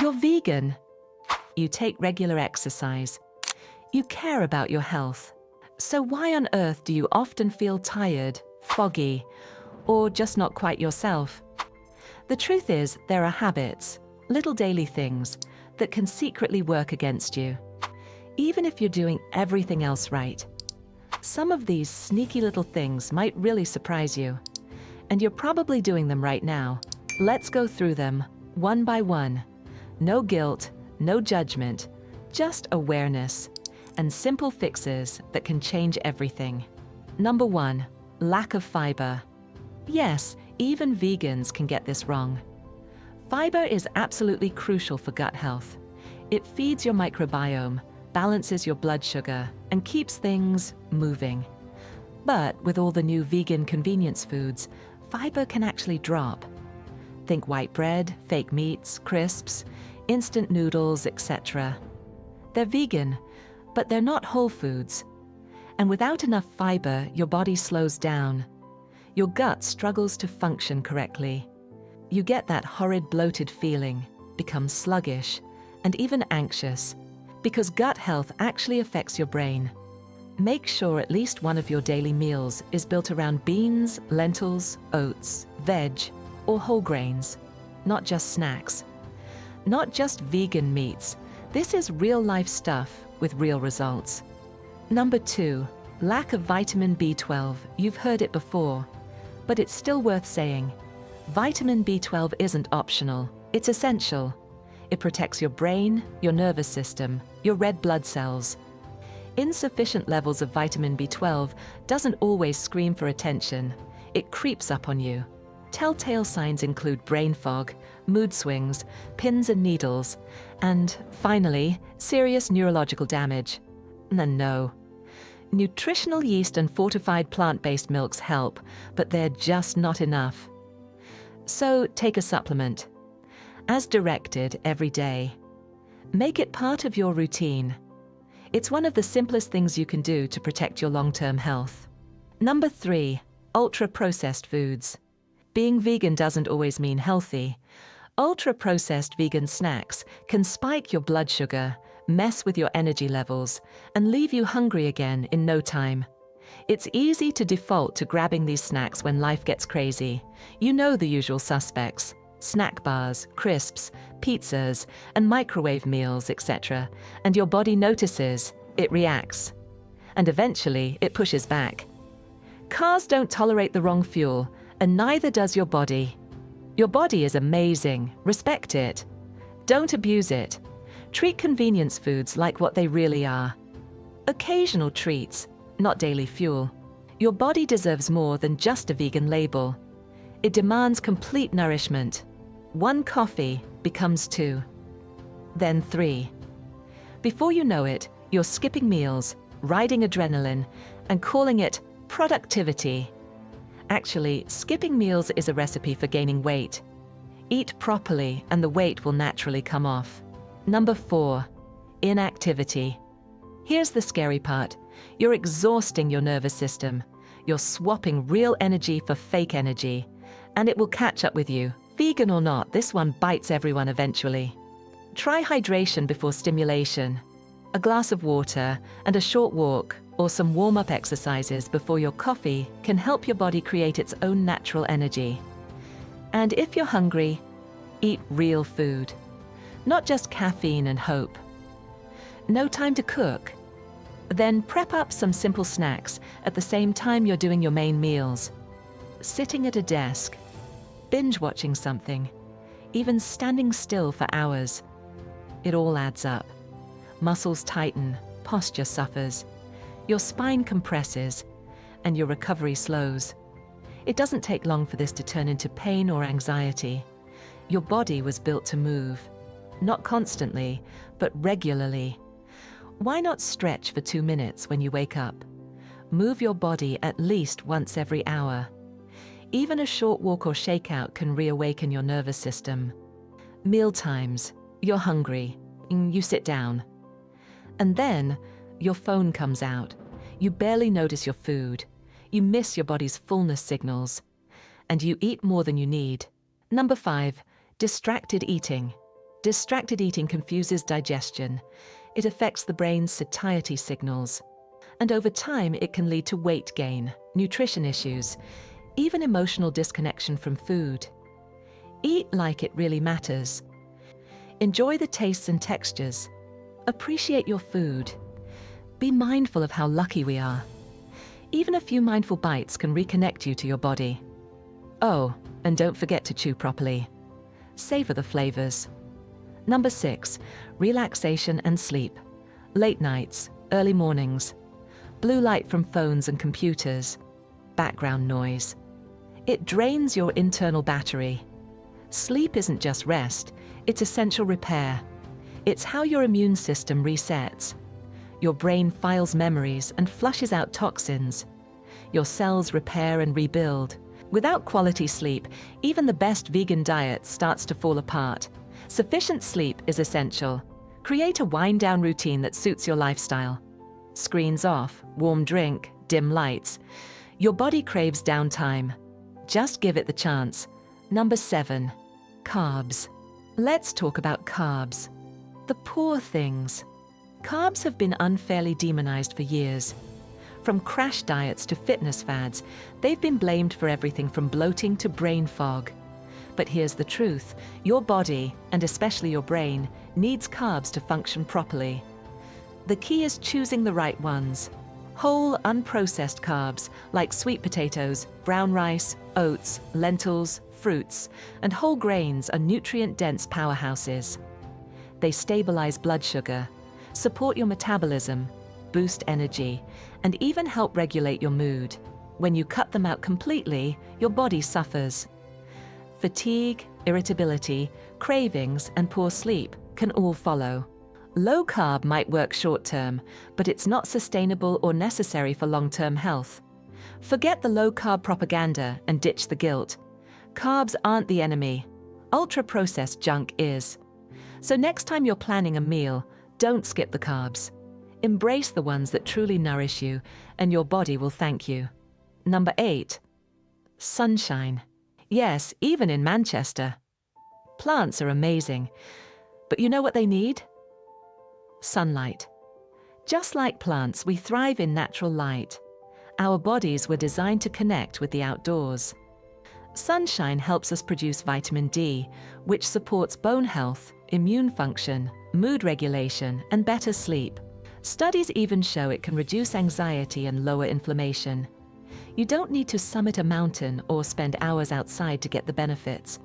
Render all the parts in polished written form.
You're vegan. You take regular exercise. You care about your health. So why on earth do you often feel tired, foggy, or just not quite yourself? The truth is, there are habits, little daily things, that can secretly work against you, even if you're doing everything else right. Some of these sneaky little things might really surprise you, and you're probably doing them right now. Let's go through them, one by one. No guilt, no judgment, just awareness, and simple fixes that can change everything. Number 1, lack of fiber. Yes, even vegans can get this wrong. Fiber is absolutely crucial for gut health. It feeds your microbiome, balances your blood sugar, and keeps things moving. But with all the new vegan convenience foods, fiber can actually drop. Think white bread, fake meats, crisps, instant noodles, etc. They're vegan, but they're not whole foods. And without enough fiber, your body slows down. Your gut struggles to function correctly. You get that horrid bloated feeling, become sluggish, and even anxious, because gut health actually affects your brain. Make sure at least one of your daily meals is built around beans, lentils, oats, veg, or whole grains, not just snacks. Not just vegan meats. This is real-life stuff with real results. Number 2, lack of vitamin B12. You've heard it before, but it's still worth saying. Vitamin B12 isn't optional, it's essential. It protects your brain, your nervous system, your red blood cells. Insufficient levels of vitamin B12 doesn't always scream for attention. It creeps up on you. Telltale signs include brain fog, mood swings, pins and needles, and, finally, serious neurological damage. And no. Nutritional yeast and fortified plant-based milks help, but they're just not enough. So take a supplement, as directed every day. Make it part of your routine. It's one of the simplest things you can do to protect your long-term health. Number 3, ultra-processed foods. Being vegan doesn't always mean healthy. Ultra-processed vegan snacks can spike your blood sugar, mess with your energy levels, and leave you hungry again in no time. It's easy to default to grabbing these snacks when life gets crazy. You know the usual suspects: snack bars, crisps, pizzas, and microwave meals, etc. And your body notices, it reacts. And eventually, it pushes back. Cars don't tolerate the wrong fuel, and neither does your body. Your body is amazing. Respect it. Don't abuse it. Treat convenience foods like what they really are. Occasional treats, not daily fuel. Your body deserves more than just a vegan label. It demands complete nourishment. 1 coffee becomes 2. Then 3. Before you know it, you're skipping meals, riding adrenaline, and calling it productivity. Actually, skipping meals is a recipe for gaining weight. Eat properly and the weight will naturally come off. Number 4, inactivity. Here's the scary part. You're exhausting your nervous system. You're swapping real energy for fake energy, and it will catch up with you. Vegan or not, this one bites everyone eventually. Try hydration before stimulation. A glass of water and a short walk or some warm-up exercises before your coffee can help your body create its own natural energy. And if you're hungry, eat real food, not just caffeine and hope. No time to cook? Then prep up some simple snacks at the same time you're doing your main meals. Sitting at a desk, binge watching something, even standing still for hours. It all adds up. Muscles tighten, posture suffers, your spine compresses, and your recovery slows. It doesn't take long for this to turn into pain or anxiety. Your body was built to move, not constantly, but regularly. Why not stretch for 2 minutes when you wake up? Move your body at least once every hour. Even a short walk or shakeout can reawaken your nervous system. Meal times. You're hungry. You sit down. And then your phone comes out. You barely notice your food. You miss your body's fullness signals. And you eat more than you need. Number 5, distracted eating. Distracted eating confuses digestion. It affects the brain's satiety signals. And over time, it can lead to weight gain, nutrition issues, even emotional disconnection from food. Eat like it really matters. Enjoy the tastes and textures. Appreciate your food. Be mindful of how lucky we are. Even a few mindful bites can reconnect you to your body. Oh, and don't forget to chew properly. Savor the flavors. Number 6, relaxation and sleep. Late nights, early mornings. Blue light from phones and computers. Background noise. It drains your internal battery. Sleep isn't just rest, it's essential repair. It's how your immune system resets. Your brain files memories and flushes out toxins. Your cells repair and rebuild. Without quality sleep, even the best vegan diet starts to fall apart. Sufficient sleep is essential. Create a wind-down routine that suits your lifestyle. Screens off, warm drink, dim lights. Your body craves downtime. Just give it the chance. Number 7, carbs. Let's talk about carbs. The poor things. Carbs have been unfairly demonized for years. From crash diets to fitness fads, they've been blamed for everything from bloating to brain fog. But here's the truth. Your body, and especially your brain, needs carbs to function properly. The key is choosing the right ones. Whole, unprocessed carbs, like sweet potatoes, brown rice, oats, lentils, fruits, and whole grains are nutrient-dense powerhouses. They stabilize blood sugar, support your metabolism, boost energy, and even help regulate your mood. When you cut them out completely, your body suffers. Fatigue, irritability, cravings, and poor sleep can all follow. Low carb might work short-term, but it's not sustainable or necessary for long-term health. Forget the low-carb propaganda and ditch the guilt. Carbs aren't the enemy. Ultra-processed junk is. So next time you're planning a meal, don't skip the carbs. Embrace the ones that truly nourish you, and your body will thank you. Number 8, sunshine. Yes, even in Manchester. Plants are amazing, but you know what they need? Sunlight. Just like plants, we thrive in natural light. Our bodies were designed to connect with the outdoors. Sunshine helps us produce vitamin D, which supports bone health, immune function, mood regulation, and better sleep. Studies even show it can reduce anxiety and lower inflammation. You don't need to summit a mountain or spend hours outside to get the benefits.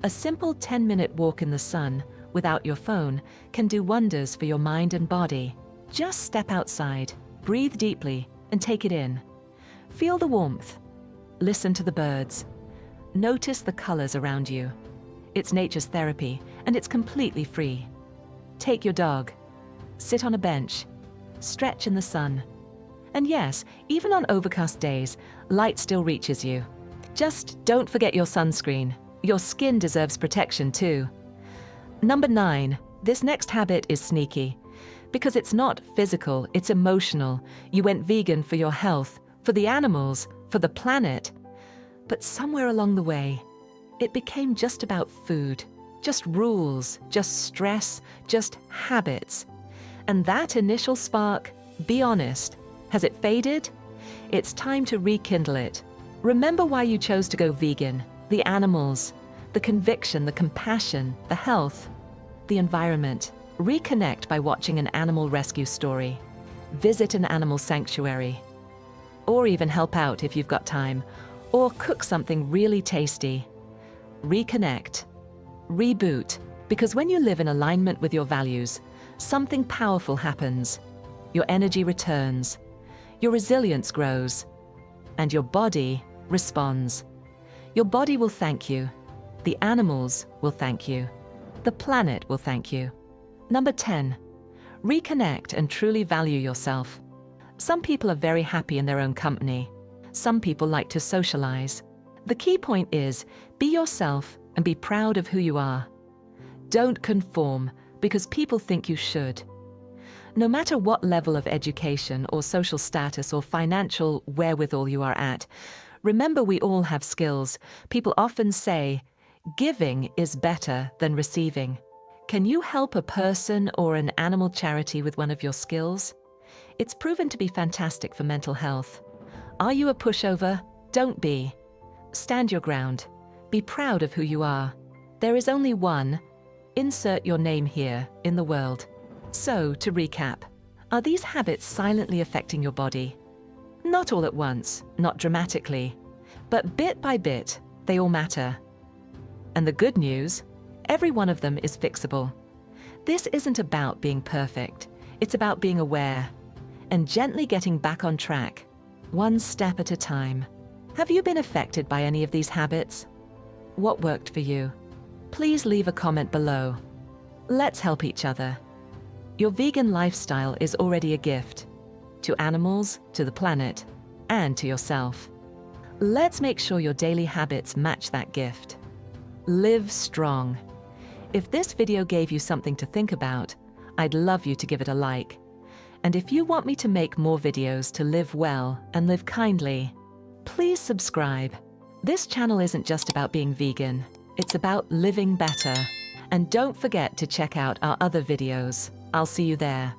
A simple 10-minute walk in the sun, without your phone, can do wonders for your mind and body. Just step outside, breathe deeply, and take it in. Feel the warmth. Listen to the birds. Notice the colors around you. It's nature's therapy, and it's completely free. Take your dog. Sit on a bench. Stretch in the sun. And yes, even on overcast days, light still reaches you. Just don't forget your sunscreen. Your skin deserves protection too. Number 9, this next habit is sneaky. Because it's not physical, it's emotional. You went vegan for your health, for the animals, for the planet. But somewhere along the way, it became just about food, just rules, just stress, just habits. And that initial spark, be honest, has it faded? It's time to rekindle it. Remember why you chose to go vegan: the animals, the conviction, the compassion, the health, the environment. Reconnect by watching an animal rescue story. Visit an animal sanctuary. Or even help out if you've got time. Or cook something really tasty. Reconnect. Reboot. Because when you live in alignment with your values, something powerful happens. Your energy returns. Your resilience grows. And your body responds. Your body will thank you. The animals will thank you. The planet will thank you. Number 10, reconnect and truly value yourself. Some people are very happy in their own company. Some people like to socialize. The key point is, be yourself and be proud of who you are. Don't conform because people think you should. No matter what level of education or social status or financial wherewithal you are at, remember we all have skills. People often say, giving is better than receiving. Can you help a person or an animal charity with one of your skills? It's proven to be fantastic for mental health. Are you a pushover? Don't be. Stand your ground. Be proud of who you are. There is only one, insert your name here, in the world. So, to recap, are these habits silently affecting your body? Not all at once, not dramatically, but bit by bit, they all matter. And the good news, every one of them is fixable. This isn't about being perfect. It's about being aware and gently getting back on track, one step at a time. Have you been affected by any of these habits? What worked for you? Please leave a comment below. Let's help each other. Your vegan lifestyle is already a gift to animals, to the planet, and to yourself. Let's make sure your daily habits match that gift. Live strong. If this video gave you something to think about, I'd love you to give it a like. And if you want me to make more videos to live well and live kindly, please subscribe. This channel isn't just about being vegan, it's about living better. And don't forget to check out our other videos. I'll see you there.